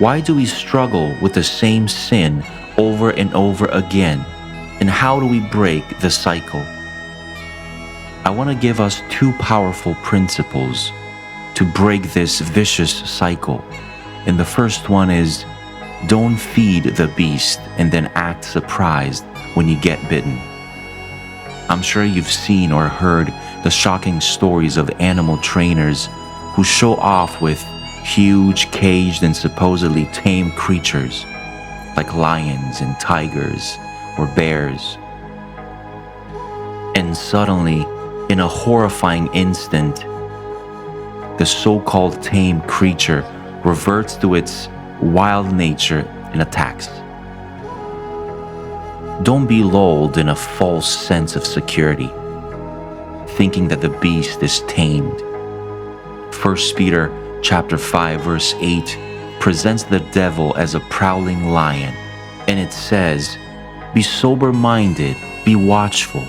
Why do we struggle with the same sin over and over again? And how do we break the cycle? I want to give us two powerful principles to break this vicious cycle. And the first one is, don't feed the beast and then act surprised when you get bitten. I'm sure you've seen or heard the shocking stories of animal trainers who show off with huge, caged, and supposedly tame creatures like lions and tigers or bears. And suddenly, in a horrifying instant, the so-called tame creature reverts to its wild nature and attacks. Don't be lulled in a false sense of security, thinking that the beast is tamed. 1 Peter chapter 5 verse 8 presents the devil as a prowling lion, and it says, "Be sober-minded, be watchful.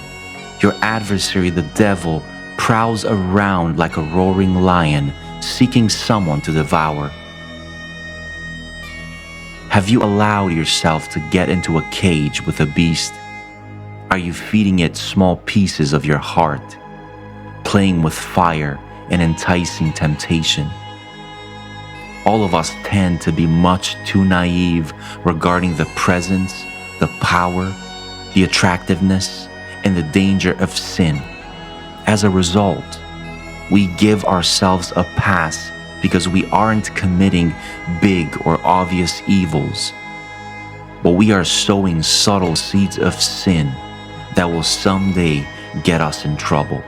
Your adversary, the devil, prowls around like a roaring lion, seeking someone to devour." Have you allowed yourself to get into a cage with a beast? Are you feeding it small pieces of your heart, playing with fire and enticing temptation? All of us tend to be much too naive regarding the presence, the power, the attractiveness, and the danger of sin. As a result, we give ourselves a pass because we aren't committing big or obvious evils, but we are sowing subtle seeds of sin that will someday get us in trouble.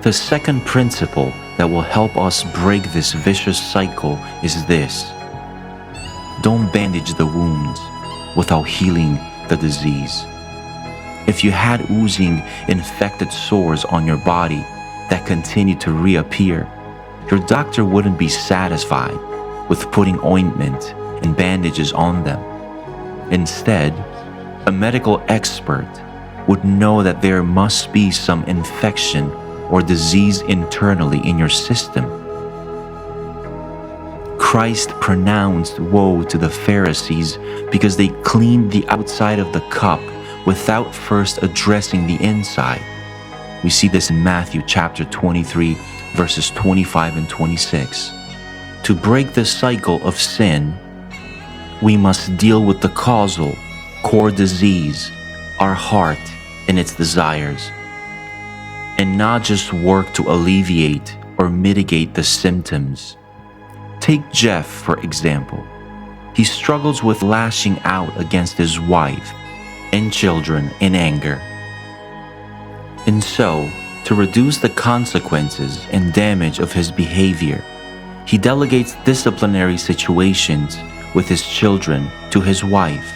The second principle that will help us break this vicious cycle is this: don't bandage the wounds without healing the disease. If you had oozing, infected sores on your body that continue to reappear, your doctor wouldn't be satisfied with putting ointment and bandages on them. Instead, a medical expert would know that there must be some infection or disease internally in your system. Christ pronounced woe to the Pharisees because they cleaned the outside of the cup without first addressing the inside. We see this in Matthew chapter 23, verses 25 and 26. To break the cycle of sin, we must deal with the causal, core disease, our heart and its desires, and not just work to alleviate or mitigate the symptoms. Take Jeff, for example. He struggles with lashing out against his wife and children in anger. And so, to reduce the consequences and damage of his behavior, he delegates disciplinary situations with his children to his wife.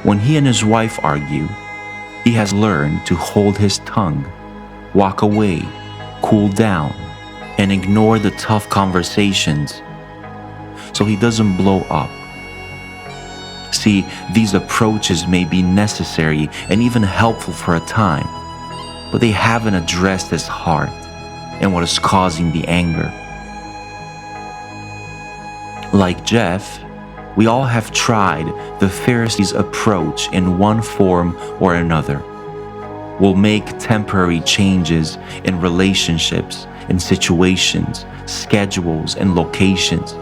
When he and his wife argue, he has learned to hold his tongue, walk away, cool down, and ignore the tough conversations so he doesn't blow up. See, these approaches may be necessary and even helpful for a time, but they haven't addressed his heart and what is causing the anger. Like Jeff, we all have tried the Pharisees' approach in one form or another. We'll make temporary changes in relationships, in situations, schedules, and locations.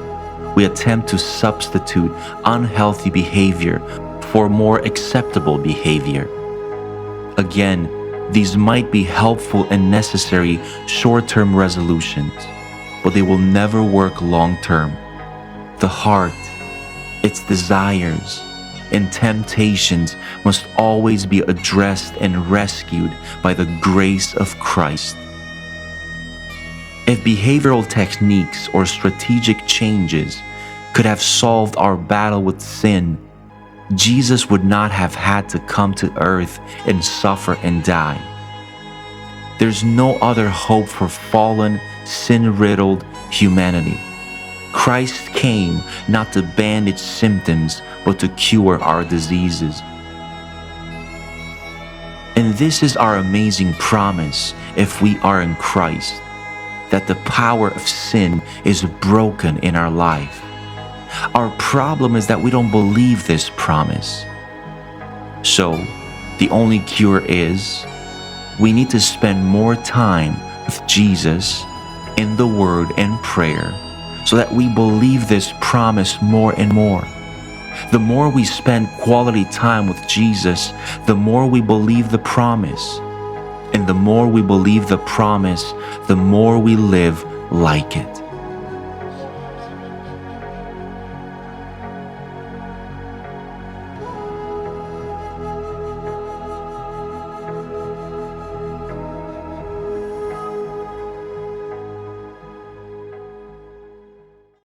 We attempt to substitute unhealthy behavior for more acceptable behavior. Again, these might be helpful and necessary short-term resolutions, but they will never work long-term. The heart, its desires, and temptations must always be addressed and rescued by the grace of Christ. If behavioral techniques or strategic changes could have solved our battle with sin, Jesus would not have had to come to earth and suffer and die. There's no other hope for fallen, sin-riddled humanity. Christ came not to bandage symptoms, but to cure our diseases. And this is our amazing promise if we are in Christ, that the power of sin is broken in our life, Our problem is that we don't believe this promise. So, the only cure is we need to spend more time with Jesus in the Word and prayer so that we believe this promise more and more. The more we spend quality time with Jesus, the more we believe the promise. And the more we believe the promise, the more we live like it.